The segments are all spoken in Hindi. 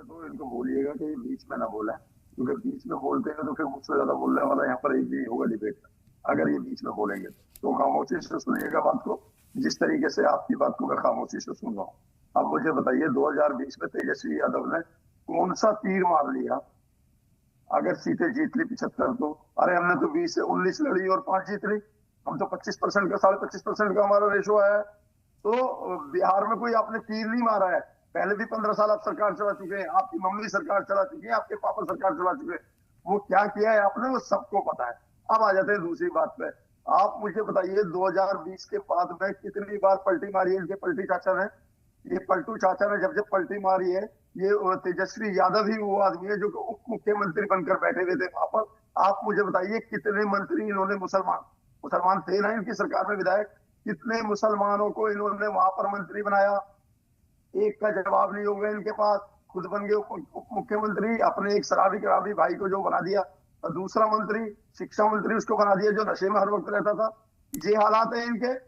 पहले तो इनको बोलिएगा कि बीच में ना बोले, क्योंकि बीच में बोलते हैं तो फिर मुझसे ज्यादा बोलने वाला यहाँ पर एक भी होगा डिबेट में। अगर ये बीच में बोलेंगे तो खामोशी से सुनिएगा बात को, जिस तरीके से आपकी बात को मैं खामोशी से सुन रहा हूँ। अब मुझे बताइए 2020 में तेजस्वी यादव ने कौन सा तीर मार लिया? अगर सीटें जीत ली 75 तो, अरे हमने तो 20 से 19 लड़ी और 5 जीत ली। हम तो 25% का 25.5% का हमारा रेशो आया है। तो बिहार में कोई आपने तीर नहीं मारा है। पहले भी 15 साल आप सरकार चला चुके हैं, आपकी मम्मी सरकार चला चुकी है, आपके पापा सरकार चला चुके हैं। वो क्या किया है आपने वो सबको पता है। अब आ जाते हैं दूसरी बात पे। आप मुझे बताइए 2020 के बाद में कितनी बार पलटी मारी है इनके पलटी चाचा ने? ये पलटू चाचा ने जब जब पलटी मारी है, ये तेजस्वी यादव ही वो आदमी है जो उप मुख्यमंत्री बनकर बैठे हुए थे वहां पर। आप मुझे बताइए कितने मंत्री इन्होंने मुसलमान मुसलमान थे ना इनकी सरकार में विधायक, कितने मुसलमानों को इन्होंने वहां पर मंत्री बनाया? एक का जवाब नहीं होगा इनके पास। खुद बन गए उप मुख्यमंत्री, अपने एक शराबी कराबी भाई को जो बना दिया, और दूसरा मंत्री शिक्षा मंत्री उसको बना दिया जो नशे में हर वक्त रहता था। ये हालात है इनके। इस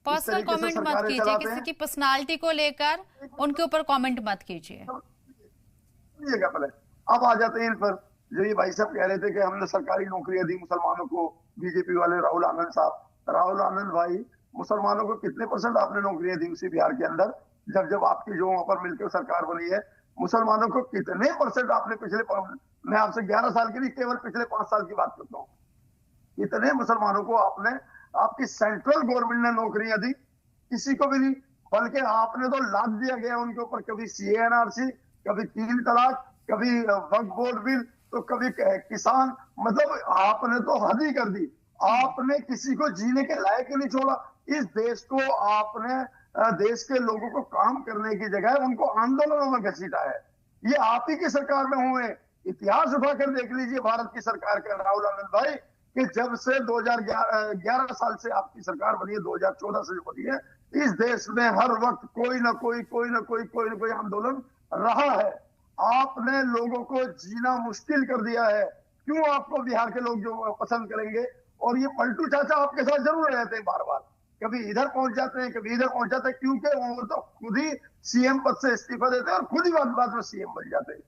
पर्सनल तरीके से कमेंट मत सरकारें कीजिए, चलाते किसी हैं। की पर्सनालिटी को लेकर उनके ऊपर कमेंट मत कीजिए। सुनिएगा पहले। अब आ जाते हैं इन पर। जो ये भाई साहब कह रहे थे कि हमने सरकारी नौकरियां दी मुसलमानों को, बीजेपी वाले राहुल आनंद साहब। राहुल आनंद भाई, मुसलमानों को कितने % आपने नौकरियां दी उसी बिहार के अंदर? जब जब आपकी जो वहां पर मिलकर सरकार बनी है, मुसलमानों को कितने % आपने मैं आपसे 11 साल की नहीं, केवल पिछले 5 साल की बात करता हूँ। इतने मुसलमानों को आपने, आपकी सेंट्रल गवर्नमेंट ने नौकरियां दी? किसी को भी नहीं। बल्कि आपने तो लाद दिया गया उनके ऊपर, कभी CA/NRC, कभी 3 तलाक, कभी वक्फ बोर्ड बिल, तो कभी किसान। मतलब आपने तो हद ही कर दी। आपने किसी को जीने के लायक ही नहीं छोड़ा। इस देश को आपने देश के लोगों को काम करने की जगह उनको आंदोलनों में घसीटा है। ये आप ही की सरकार में हुए। इतिहास उठाकर देख लीजिए भारत की सरकार का राहुल आनंद भाई, कि जब से 2011 साल से आपकी सरकार बनी है, 2014 से जो बनी है, इस देश में हर वक्त कोई ना कोई आंदोलन रहा है। आपने लोगों को जीना मुश्किल कर दिया है। क्यों आपको बिहार के लोग जो पसंद करेंगे? और ये पलटू चाचा आपके साथ जरूर रहते हैं बार बार, कभी इधर पहुंच जाते हैं, कभी इधर पहुंच जाते हैं, क्योंकि वो तो खुद ही CM पद से इस्तीफा देते हैं और खुद ही बाद में CM बन जाते हैं।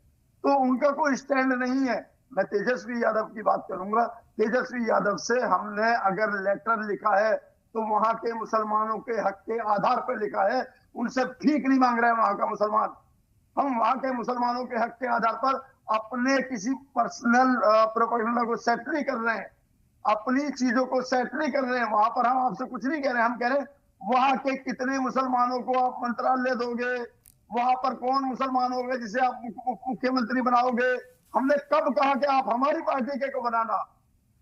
तो उनका कोई स्टैंड नहीं है। मैं तेजस्वी यादव की बात करूंगा। तेजस्वी यादव से हमने अगर लेटर लिखा है तो वहां के मुसलमानों के हक के आधार पर लिखा है। उनसे भीख नहीं मांग रहे हैं वहां का मुसलमान। हम वहां के मुसलमानों के हक के आधार पर अपने किसी पर्सनल प्रोपेगेंडा को सेट नहीं कर रहे हैं, अपनी चीजों को सेट नहीं कर रहे हैं। वहां पर हम आपसे कुछ नहीं कह रहे हैं। हम कह रहे हैं वहां के कितने मुसलमानों को आप मंत्रालय दोगे, वहां पर कौन मुसलमान होगा जिसे आप मुख्यमंत्री बनाओगे? हमने कब कहा कि आप हमारी पार्टी के को बनाना?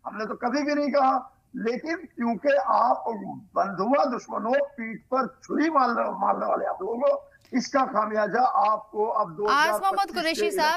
हमने तो कभी भी नहीं कहा। लेकिन क्योंकि आप बंधुआ दुश्मनों पीठ पर छुरी मारने वाले आप लोगों को, इसका खामियाजा आपको अब आज़ मोहम्मद 2025 कुरैशी के साहब